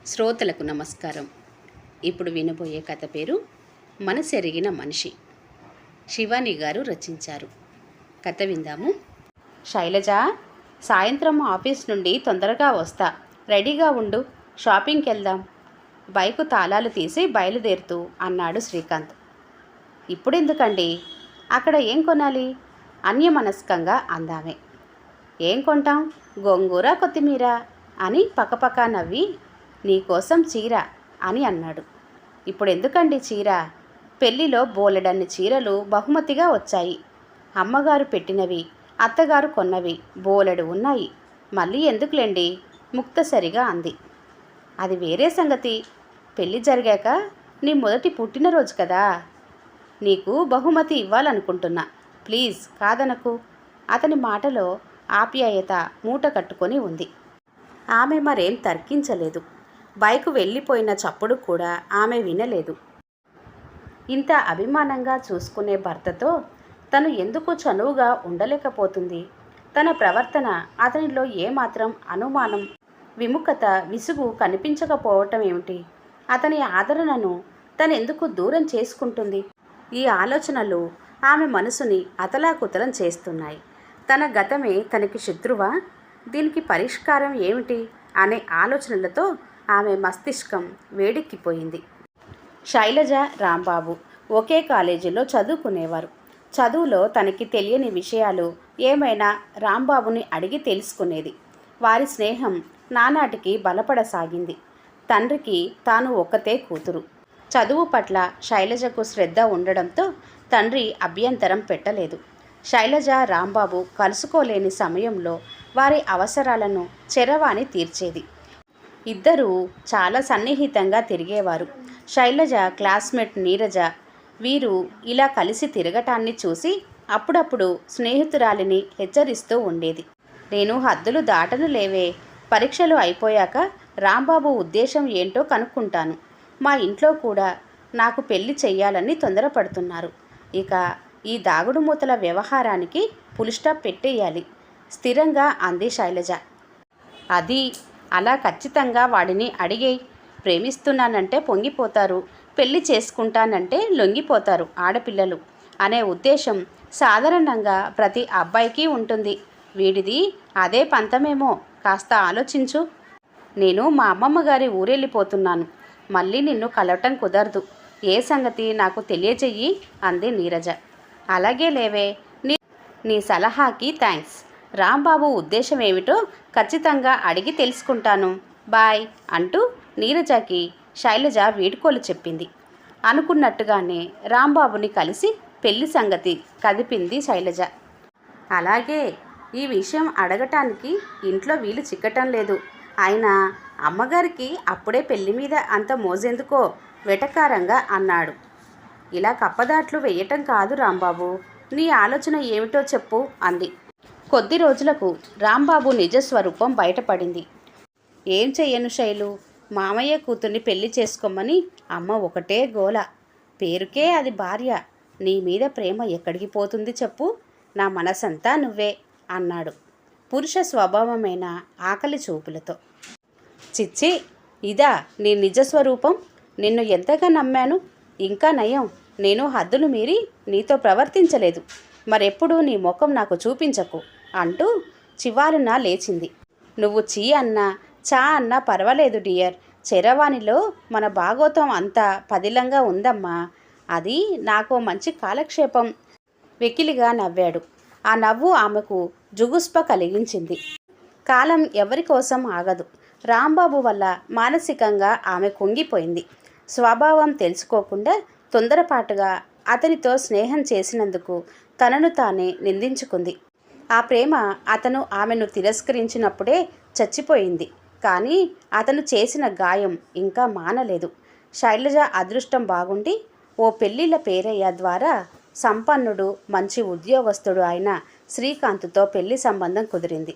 శ్రోతలకు నమస్కారం. ఇప్పుడు వినబోయే కథ పేరు మనసెరిగిన మనిషి. శివాని గారు రచించారు. కథ విందాము. శైలజ, సాయంత్రం ఆఫీస్ నుండి తొందరగా వస్తా, రెడీగా ఉండు, షాపింగ్కి వెళ్దాం. బైకు తాళాలు తీసి బయలుదేరుతూ అన్నాడు శ్రీకాంత్. ఇప్పుడెందుకండి, అక్కడ ఏం కొనాలి? అన్యమనస్కంగా అందామే. ఏం కొంటాం, గోంగూర కొత్తిమీర అని పక్కపక్క నవ్వి, నీకోసం చీర అని అన్నాడు. ఇప్పుడెందుకండి చీర? పెళ్లిలో బోలెడన్ని చీరలు బహుమతిగా వచ్చాయి. అమ్మగారు పెట్టినవి, అత్తగారు కొన్నవి బోలెడు ఉన్నాయి. మళ్ళీ ఎందుకులేండి, ముక్తసరిగా అంది. అది వేరే సంగతి. పెళ్ళి జరిగాక నీ మొదటి పుట్టినరోజు కదా, నీకు బహుమతి ఇవ్వాలనుకుంటున్నా. ప్లీజ్ కాదనకు. అతని మాటలో ఆప్యాయత మూట కట్టుకొని ఉంది. ఆమె మరేం తర్కించలేదు. బైకు వెళ్ళిపోయిన చప్పుడు కూడా ఆమె వినలేదు. ఇంత అభిమానంగా చూసుకునే భర్తతో తను ఎందుకు చనువుగా ఉండలేకపోతుంది? తన ప్రవర్తన అతనిలో ఏమాత్రం అనుమానం, విముఖత, విసుగు కనిపించకపోవటం ఏమిటి? అతని ఆదరణను తనెందుకు దూరం చేసుకుంటుంది? ఈ ఆలోచనలు ఆమె మనసుని అతలాకుతలం చేస్తున్నాయి. తన గతమే తనకి శత్రువా? దీనికి పరిష్కారం ఏమిటి అనే ఆలోచనలతో ఆమె మస్తిష్కం వేడెక్కిపోయింది. శైలజ, రాంబాబు ఒకే కాలేజీలో చదువుకునేవారు. చదువులో తనకి తెలియని విషయాలు ఏమైనా రాంబాబుని అడిగి తెలుసుకునేది. వారి స్నేహం నానాటికి బలపడసాగింది. తండ్రికి తాను ఒక్కతే కూతురు. చదువు పట్ల శైలజకు శ్రద్ధ ఉండడంతో తండ్రి అభ్యంతరం పెట్టలేదు. శైలజ, రాంబాబు కలుసుకోలేని సమయంలో వారి అవసరాలను చరవాణి తీర్చేది. ఇద్దరూ చాలా సన్నిహితంగా తిరిగేవారు. శైలజ క్లాస్మేట్ నీరజ. వీరు ఇలా కలిసి తిరగటాన్ని చూసి అప్పుడప్పుడు స్నేహితురాలిని హెచ్చరిస్తూ ఉండేది. నేను హద్దులు దాటను లేవే, పరీక్షలు అయిపోయాక రాంబాబు ఉద్దేశం ఏంటో కనుక్కుంటాను. మా ఇంట్లో కూడా నాకు పెళ్లి చెయ్యాలని తొందరపడుతున్నారు. ఇక ఈ దాగుడుమూతల వ్యవహారానికి పులిస్టాప్ పెట్టేయాలి, స్థిరంగా అంది శైలజ. అది అలా ఖచ్చితంగా వాడిని అడిగేయ్. ప్రేమిస్తున్నానంటే పొంగిపోతారు, పెళ్లి చేసుకుంటానంటే లొంగిపోతారు ఆడపిల్లలు అనే ఉద్దేశం సాధారణంగా ప్రతి అబ్బాయికి ఉంటుంది. వీడిది అదే పంతమేమో, కాస్త ఆలోచించు. నేను మా అమ్మమ్మ గారి ఊరెళ్ళిపోతున్నాను, మళ్ళీ నిన్ను కలవటం కుదరదు. ఏ సంగతి నాకు తెలియజెయ్యి అంది నీరజ. అలాగే లేవే, నీ సలహాకి థ్యాంక్స్. రాంబాబు ఉద్దేశం ఏమిటో ఖచ్చితంగా అడిగి తెలుసుకుంటాను. బాయ్ అంటూ నీరజకి శైలజ వీడ్కోలు చెప్పింది. అనుకున్నట్టుగానే రాంబాబుని కలిసి పెళ్లి సంగతి కదిపింది శైలజ. అలాగే, ఈ విషయం అడగటానికి ఇంట్లో వీలు చిక్కటం లేదు. అయినా అమ్మగారికి అప్పుడే పెళ్లి మీద అంత మోజెందుకో వెటకారంగా అన్నాడు. ఇలా కప్పదాట్లు వేయటం కాదు రాంబాబు, నీ ఆలోచన ఏమిటో చెప్పు అంది. కొద్ది రోజులకు రాంబాబు నిజస్వరూపం బయటపడింది. ఏం చెయ్యను శైలు, మామయ్య కూతుర్ని పెళ్లి చేసుకోమని అమ్మ ఒకటే గోల. పేరుకే అది భార్య, నీ మీద ప్రేమ ఎక్కడికి పోతుంది చెప్పు? నా మనసంతా నువ్వే అన్నాడు పురుష స్వభావమైన ఆకలి చూపులతో. చిచ్చి, ఇదా నీ నిజస్వరూపం? నిన్ను ఎంతగా నమ్మాను. ఇంకా నయం, నేను హద్దులు మీరి నీతో ప్రవర్తించలేదు. మరెప్పుడు నీ ముఖం నాకు చూపించకు అంటూ చివాలున లేచింది. నువ్వు చీ అన్నా చా అన్నా పర్వాలేదు డియర్, చరవాణిలో మన భాగోతం అంతా పదిలంగా ఉందమ్మా. అది నాకు మంచి కాలక్షేపం. వెకిలిగా నవ్వాడు. ఆ నవ్వు ఆమెకు జుగుస్ప కలిగించింది. కాలం ఎవరి కోసం ఆగదు. రాంబాబు వల్ల మానసికంగా ఆమె కుంగిపోయింది. స్వభావం తెలుసుకోకుండా తొందరపాటుగా అతనితో స్నేహం చేసినందుకు తనను తానే నిందించుకుంది. ఆ ప్రేమ అతను ఆమెను తిరస్కరించినప్పుడే చచ్చిపోయింది. కానీ అతను చేసిన గాయం ఇంకా మానలేదు. శైలజ అదృష్టం బాగుండి ఓ పెళ్లిళ్ళ పేరయ్య ద్వారా సంపన్నుడు, మంచి ఉద్యోగస్తుడు అయిన శ్రీకాంత్తో పెళ్లి సంబంధం కుదిరింది.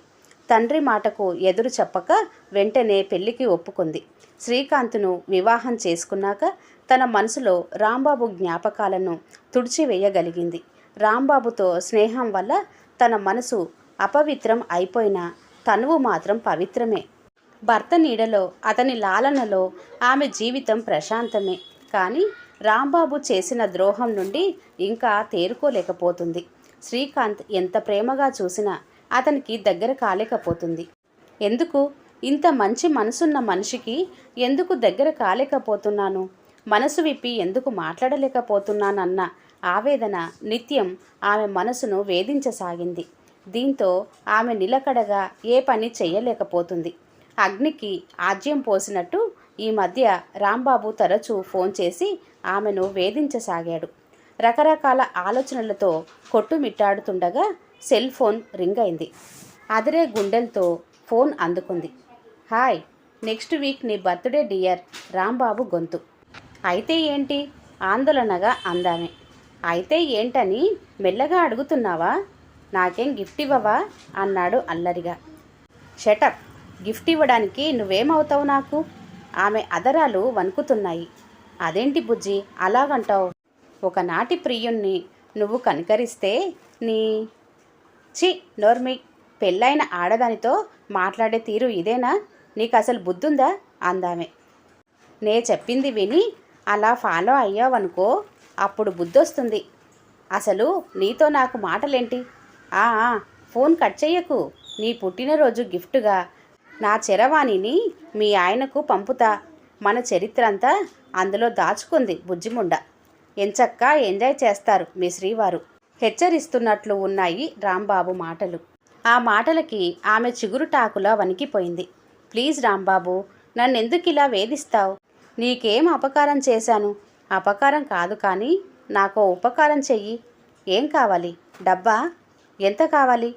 తండ్రి మాటకు ఎదురు చెప్పక వెంటనే పెళ్లికి ఒప్పుకుంది. శ్రీకాంత్ను వివాహం చేసుకున్నాక తన మనసులో రాంబాబు జ్ఞాపకాలను తుడిచివేయగలిగింది. రాంబాబుతో స్నేహం వల్ల తన మనసు అపవిత్రం అయిపోయినా తనువు మాత్రం పవిత్రమే. భర్త నీడలో, అతని లాలనలో ఆమె జీవితం ప్రశాంతమే. కానీ రాంబాబు చేసిన ద్రోహం నుండి ఇంకా తేరుకోలేకపోతుంది. శ్రీకాంత్ ఎంత ప్రేమగా చూసినా అతనికి దగ్గర కాలేకపోతుంది. ఎందుకు ఇంత మంచి మనసున్న మనిషికి ఎందుకు దగ్గర కాలేకపోతున్నాను, మనసు విప్పి ఎందుకు మాట్లాడలేకపోతున్నానన్న ఆవేదన నిత్యం ఆమె మనసును వేధించసాగింది. దీంతో ఆమె నిలకడగా ఏ పని చెయ్యలేకపోతుంది. అగ్నికి ఆజ్యం పోసినట్టు ఈ మధ్య రాంబాబు తరచూ ఫోన్ చేసి ఆమెను వేధించసాగాడు. రకరకాల ఆలోచనలతో కొట్టుమిట్టాడుతుండగా సెల్ ఫోన్ రింగ్ అయింది. అదిరే గుండెలతో ఫోన్ అందుకుంది. హాయ్, నెక్స్ట్ వీక్ నీ బర్త్డే డియర్, రాంబాబు గొంతు. అయితే ఏంటి, ఆందోళనగా అందామే. అయితే ఏంటని మెల్లగా అడుగుతున్నావా, నాకేం గిఫ్ట్ ఇవ్వవా అన్నాడు అల్లరిగా. షటప్, గిఫ్ట్ ఇవ్వడానికి నువ్వేమవుతావు నాకు? ఆమె అదరాలు వణుకుతున్నాయి. అదేంటి బుజ్జి అలాగంటావు? ఒకనాటి ప్రియుణ్ణి నువ్వు కనికరిస్తే నీ చి నోర్మి, పెళ్ళైన ఆడదానితో మాట్లాడే తీరు ఇదేనా? నీకు అసలు బుద్ధుందా అందామే. నే చెప్పింది విని అలా ఫాలో అయ్యావనుకో, అప్పుడు బుద్ధొస్తుంది. అసలు నీతో నాకు మాటలేంటి? ఫోన్ కట్ చెయ్యకు. నీ పుట్టినరోజు గిఫ్ట్గా నా చరవాణిని మీ ఆయనకు పంపుతా. మన చరిత్ర అంతా అందులో దాచుకుంది బుజ్జిముండ. ఎంచక్కా ఎంజాయ్ చేస్తారు మీ శ్రీవారు. హెచ్చరిస్తున్నట్లు ఉన్నాయి రాంబాబు మాటలు. ఆ మాటలకి ఆమె చిగురుటాకులా వణికిపోయింది. ప్లీజ్ రాంబాబు, నన్నెందుకు ఇలా వేధిస్తావు? నీకేం అపకారం చేశాను? అపకారం కాదు కానీ నాకో ఉపకారం చెయ్యి. ఏం కావాలి? డబ్బా? ఎంత కావాలి?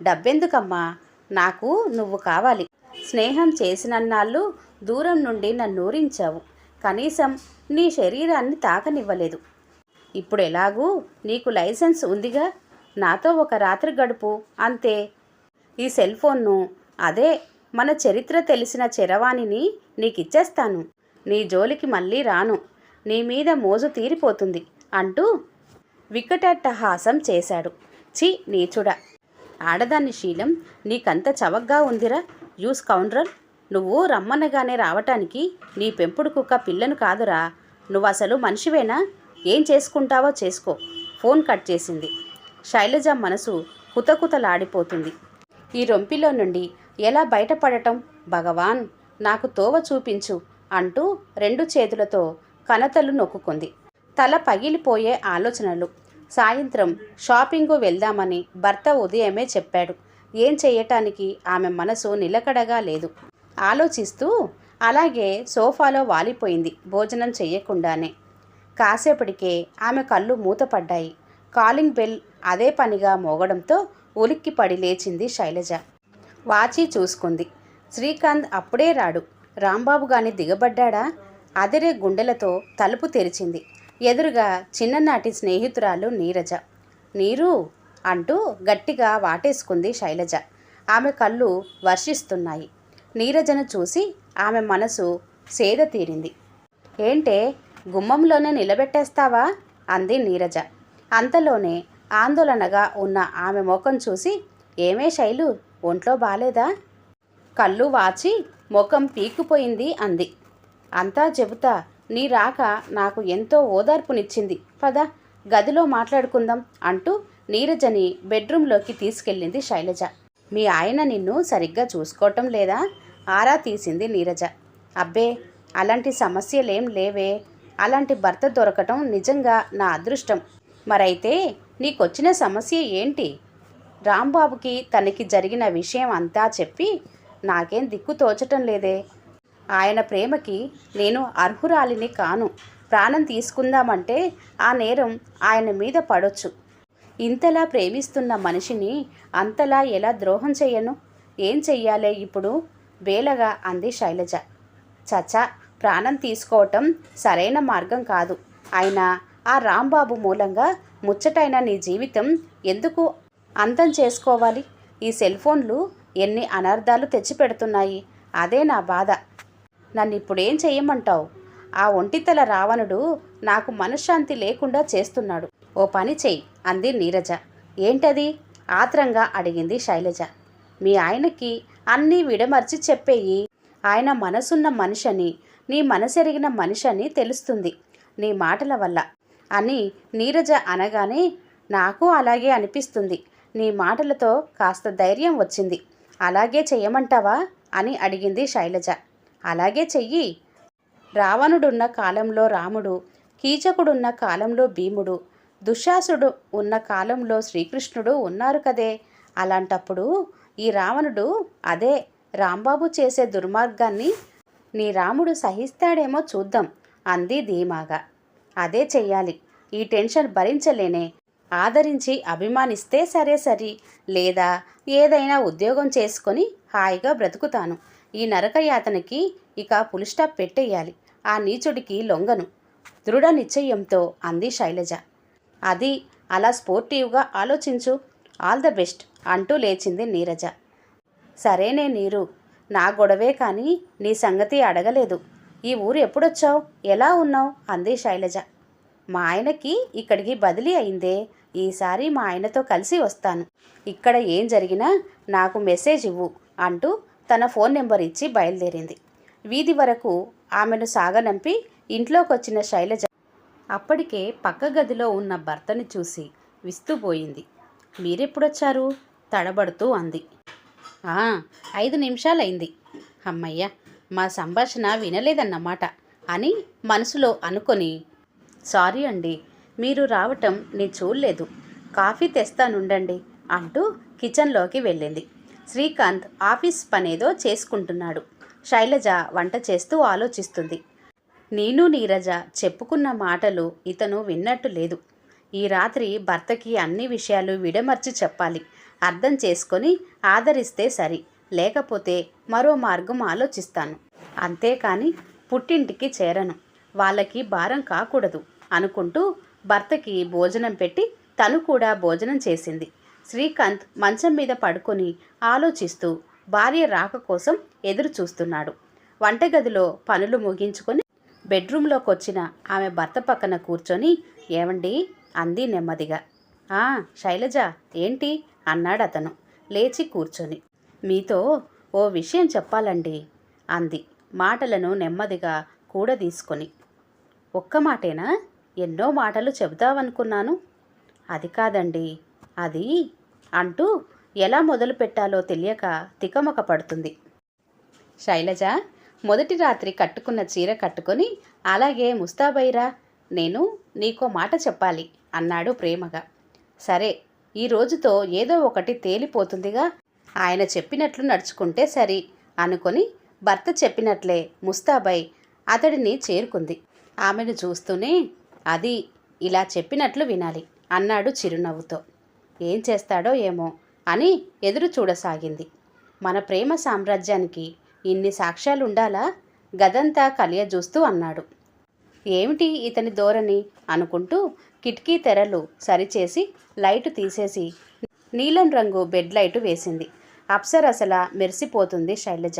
డబ్బెందుకమ్మా, నాకు నువ్వు కావాలి. స్నేహం చేసినన్నాళ్ళు దూరం నుండి నన్నూరించావు. కనీసం నీ శరీరాన్ని తాకనివ్వలేదు. ఇప్పుడు ఎలాగూ నీకు లైసెన్స్ ఉందిగా, నాతో ఒక రాత్రి గడుపు అంతే. ఈ సెల్ ఫోన్ను, అదే మన చరిత్ర తెలిసిన చరవాణిని నీకిచ్చేస్తాను. నీ జోలికి మళ్ళీ రాను. నీ మీద మోజు తీరిపోతుంది అంటూ వికటట్టహాసం చేశాడు. ఛీ నీచుడా, ఆడదాని శీలం నీకంత చవగ్గా ఉందిరా యూ స్కౌండ్రల్. నువ్వు రమ్మనగానే రావటానికి నీ పెంపుడు కుక్క పిల్లను కాదురా. నువ్వసలు మనిషివేనా? ఏం చేసుకుంటావో చేసుకో. ఫోన్ కట్ చేసింది. శైలజ మనసు కుతకుతలాడిపోతుంది. ఈ రొంపిలో నుండి ఎలా బయటపడటం? భగవాన్, నాకు తోవ చూపించు అంటూ రెండు చేతులతో కనతలు నొక్కుంది. తల పగిలిపోయే ఆలోచనలు. సాయంత్రం షాపింగు వెళ్దామని భర్త ఉదయమే చెప్పాడు. ఏం చెయ్యటానికి ఆమె మనసు నిలకడగా లేదు. ఆలోచిస్తూ అలాగే సోఫాలో వాలిపోయింది భోజనం చెయ్యకుండానే. కాసేపటికే ఆమె కళ్ళు మూతపడ్డాయి. కాలింగ్ బెల్ అదే పనిగా మోగడంతో ఉలిక్కిపడి లేచింది శైలజ. వాచి చూసుకుంది. శ్రీకాంత్ అప్పుడే రాడు. రాంబాబు గాని దిగబడ్డా? అదిరే గుండెలతో తలుపు తెరిచింది. ఎదురుగా చిన్ననాటి స్నేహితురాలు నీరజ. నీరు అంటూ గట్టిగా వాటేసుకుంది శైలజ. ఆమె కళ్ళు వర్షిస్తున్నాయి. నీరజను చూసి ఆమె మనసు సేద తీరింది. ఏంటే, గుమ్మంలోనే నిలబెట్టేస్తావా అంది నీరజ. అంతలోనే ఆందోళనగా ఉన్న ఆమె ముఖం చూసి, ఏమే శైలు, ఒంట్లో బాలేదా? కళ్ళు వాచి ముఖం పీక్కుపోయింది అంది. అంతా చెబుతా, నీ రాక నాకు ఎంతో ఓదార్పునిచ్చింది. పద గదిలో మాట్లాడుకుందాం అంటూ నీరజని బెడ్రూమ్లోకి తీసుకెళ్ళింది శైలజ. మీ ఆయన నిన్ను సరిగ్గా చూసుకోవటం లేదా? ఆరా తీసింది నీరజ. అబ్బే, అలాంటి సమస్యలేం లేవే. అలాంటి భర్త దొరకటం నిజంగా నా అదృష్టం. మరైతే నీకొచ్చిన సమస్య ఏంటి? రాంబాబుకి తనకి జరిగిన విషయం అంతా చెప్పి నాకేం దిక్కు తోచటం లేదే. ఆయన ప్రేమకి నేను అర్హురాలిని కాను. ప్రాణం తీసుకుందామంటే ఆ నేరం ఆయన మీద పడొచ్చు. ఇంతలా ప్రేమిస్తున్న మనిషిని అంతలా ఎలా ద్రోహం చెయ్యను? ఏం చెయ్యాలే ఇప్పుడు? బేలగా అంది శైలజ. చచా, ప్రాణం తీసుకోవటం సరైన మార్గం కాదు. అయినా ఆ రాంబాబు మూలంగా ముచ్చటైన నీ జీవితం ఎందుకు అంతం చేసుకోవాలి? ఈ సెల్ ఫోన్లు ఎన్ని అనర్థాలు తెచ్చిపెడుతున్నాయి. అదే నా బాధ. నన్నిప్పుడేం చెయ్యమంటావు? ఆ ఒంటితల రావణుడు నాకు మనశ్శాంతి లేకుండా చేస్తున్నాడు. ఓ పని చెయ్యి అంది నీరజ. ఏంటది? ఆత్రంగా అడిగింది శైలజ. మీ ఆయనకి అన్నీ విడమర్చి చెప్పేయి. ఆయన మనసున్న మనిషని, నీ మనసెరిగిన మనిషని తెలుస్తుంది నీ మాటల వల్ల అని నీరజ అనగానే, నాకు అలాగే అనిపిస్తుంది. నీ మాటలతో కాస్త ధైర్యం వచ్చింది. అలాగే చెయ్యమంటావా అని అడిగింది శైలజ. అలాగే చెయ్యి. రావణుడున్న కాలంలో రాముడు, కీచకుడున్న కాలంలో భీముడు, దుశ్శాసుడు ఉన్న కాలంలో శ్రీకృష్ణుడు ఉన్నారు కదే. అలాంటప్పుడు ఈ రావణుడు, అదే రాంబాబు చేసే దుర్మార్గాన్ని నీ రాముడు సహిస్తాడేమో చూద్దాం అంది ధీమాగా. అదే చెయ్యాలి. ఈ టెన్షన్ భరించలేనే. ఆదరించి అభిమానిస్తే సరే, లేదా ఏదైనా ఉద్యోగం చేసుకొని హాయిగా బ్రతుకుతాను. ఈ నరకయాతనకి ఇక ఫుల్ స్టాప్ పెట్టేయాలి. ఆ నీచుడికి లొంగను దృఢ నిశ్చయంతో అంది శైలజ. అది అలా స్పోర్టివ్గా ఆలోచించు. ఆల్ ద బెస్ట్ అంటూ లేచింది నీరజ. సరేనే నీరు, నా గొడవే కానీ నీ సంగతి అడగలేదు. ఈ ఊరు ఎప్పుడొచ్చావు, ఎలా ఉన్నావు అంది శైలజ. మా ఆయనకి ఇక్కడికి బదిలీ అయిందే. ఈసారి మా ఆయనతో కలిసి వస్తాను. ఇక్కడ ఏం జరిగినా నాకు మెసేజ్ ఇవ్వు అంటూ తన ఫోన్ నెంబర్ ఇచ్చి బయలుదేరింది. వీధి వరకు ఆమెను సాగనంపి ఇంట్లోకొచ్చిన శైలజ అప్పటికే పక్క గదిలో ఉన్న భర్తని చూసి విస్తుపోయింది. మీరెప్పుడొచ్చారు తడబడుతూ అంది. 5 నిమిషాలైంది. అమ్మయ్య, మా సంభాషణ వినలేదన్నమాట అని మనసులో అనుకొని, సారీ అండి, మీరు రావటం నేను చూడలేదు. కాఫీ తెస్తానుండండి అంటూ కిచెన్లోకి వెళ్ళింది. శ్రీకాంత్ ఆఫీస్ పనేదో చేసుకుంటున్నాడు. శైలజ వంట చేస్తూ ఆలోచిస్తుంది. నేను నీరజ చెప్పుకున్న మాటలు ఇతను విన్నట్టు లేదు. ఈ రాత్రి భర్తకి అన్ని విషయాలు విడమర్చి చెప్పాలి. అర్థం చేసుకొని ఆదరిస్తే సరి, లేకపోతే మరో మార్గం ఆలోచిస్తాను. అంతేకాని పుట్టింటికి చేరను, వాళ్ళకి భారం కాకూడదు అనుకుంటూ భర్తకి భోజనం పెట్టి తను కూడా భోజనం చేసింది. శ్రీకాంత్ మంచం మీద పడుకొని ఆలోచిస్తూ భార్య రాక కోసం ఎదురు చూస్తున్నాడు. వంటగదిలో పనులు ముగించుకొని బెడ్రూమ్లోకి వచ్చిన ఆమె భర్త పక్కన కూర్చొని, ఏమండి అంది నెమ్మదిగా. శైలజ, ఏంటి అన్నాడు అతను లేచి కూర్చొని. మీతో ఓ విషయం చెప్పాలండి అంది మాటలను నెమ్మదిగా కూడదీసుకొని. ఒక్క మాటేనా? ఎన్నో మాటలు చెబుతావనుకున్నాను. అది కాదండి, అది అంటూ ఎలా మొదలు పెట్టాలో తెలియక తికమక పడుతుంది. శైలజ మొదటి రాత్రి కట్టుకున్న చీర కట్టుకొని అలాగే ముస్తాబైరా, నేను నీకో మాట చెప్పాలి అన్నాడు ప్రేమగా. సరే, ఈ రోజుతో ఏదో ఒకటి తేలిపోతుందిగా, ఆయన చెప్పినట్లు నడుచుకుంటే సరి అనుకొని భర్త చెప్పినట్లే ముస్తాబై అతడిని చేరుకుంది. ఆమెను చూస్తూనే, అది ఇలా చెప్పినట్లు వినాలి అన్నాడు చిరునవ్వుతో. ఏం చేస్తాడో ఏమో అని ఎదురు చూడసాగింది. మన ప్రేమ సామ్రాజ్యానికి ఇన్ని సాక్ష్యాలుండాలా? గదంతా కలియజూస్తూ అన్నాడు. ఏమిటి ఇతని ధోరణి అనుకుంటూ కిటికీ తెరలు సరిచేసి లైటు తీసేసి నీలం రంగు బెడ్ లైటు వేసింది. అప్సరసలా మెరిసిపోతుంది శైలజ.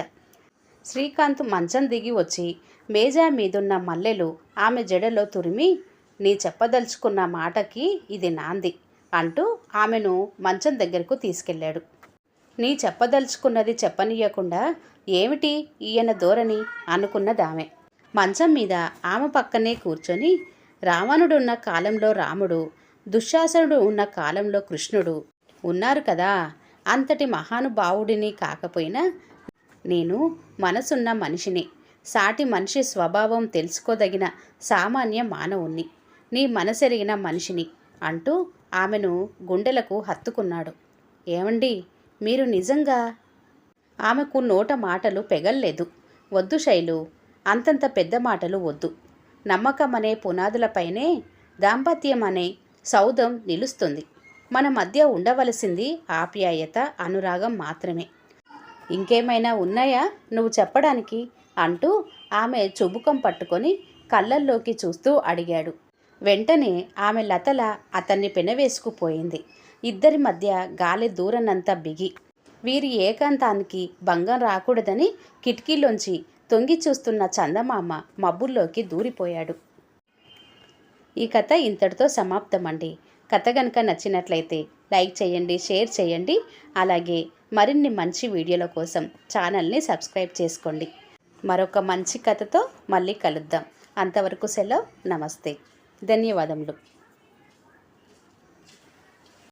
శ్రీకాంత్ మంచం దిగి వచ్చి మేజా మీదున్న మల్లెలు ఆమె జడలో తురిమి, నీ చెప్పదలుచుకున్న మాటకి ఇది నాంది అంటూ ఆమెను మంచం దగ్గరకు తీసుకెళ్ళాడు. నీ చెప్పదలుచుకున్నది చెప్పనీయకుండా ఏమిటి ఈయన ధోరణి అనుకున్నదామె. మంచం మీద ఆమె పక్కనే కూర్చొని, రావణుడున్న కాలంలో రాముడు, దుశ్శాసనుడు ఉన్న కాలంలో కృష్ణుడు ఉన్నారు కదా. అంతటి మహానుభావుడిని కాకపోయినా నేను మనసున్న మనిషిని, సాటి మనిషి స్వభావం తెలుసుకోదగిన సామాన్య మానవుణ్ణి, నీ మనసెరిగిన మనిషిని అంటూ ఆమెను గుండెలకు హత్తుకున్నాడు. ఏమండి, మీరు నిజంగా? ఆమెకు నోట మాటలు పెగల్లేదు. వద్దు శైలు, అంతంత పెద్ద మాటలు వద్దు. నమ్మకం అనే పునాదులపైనే దాంపత్యం అనే సౌధం నిలుస్తుంది. మన మధ్య ఉండవలసింది ఆప్యాయత, అనురాగం మాత్రమే. ఇంకేమైనా ఉన్నాయా నువ్వు చెప్పడానికి అంటూ ఆమె చుబుకం పట్టుకొని కళ్ళల్లోకి చూస్తూ అడిగాడు. వెంటనే ఆమె లతల అతన్ని పెనవేసుకుపోయింది. ఇద్దరి మధ్య గాలి దూరనంత బిగి. వీరి ఏకాంతానికి భంగం రాకూడదని కిటికీలోంచి తొంగి చూస్తున్న చందమామ మబ్బుల్లోకి దూరిపోయాడు. ఈ కథ ఇంతటితో సమాప్తమండి. కథ కనుక నచ్చినట్లయితే లైక్ చేయండి, షేర్ చేయండి. అలాగే మరిన్ని మంచి వీడియోల కోసం ఛానల్ని సబ్స్క్రైబ్ చేసుకోండి. మరొక మంచి కథతో మళ్ళీ కలుద్దాం. అంతవరకు సెలవు. నమస్తే. ధన్యవాదములు.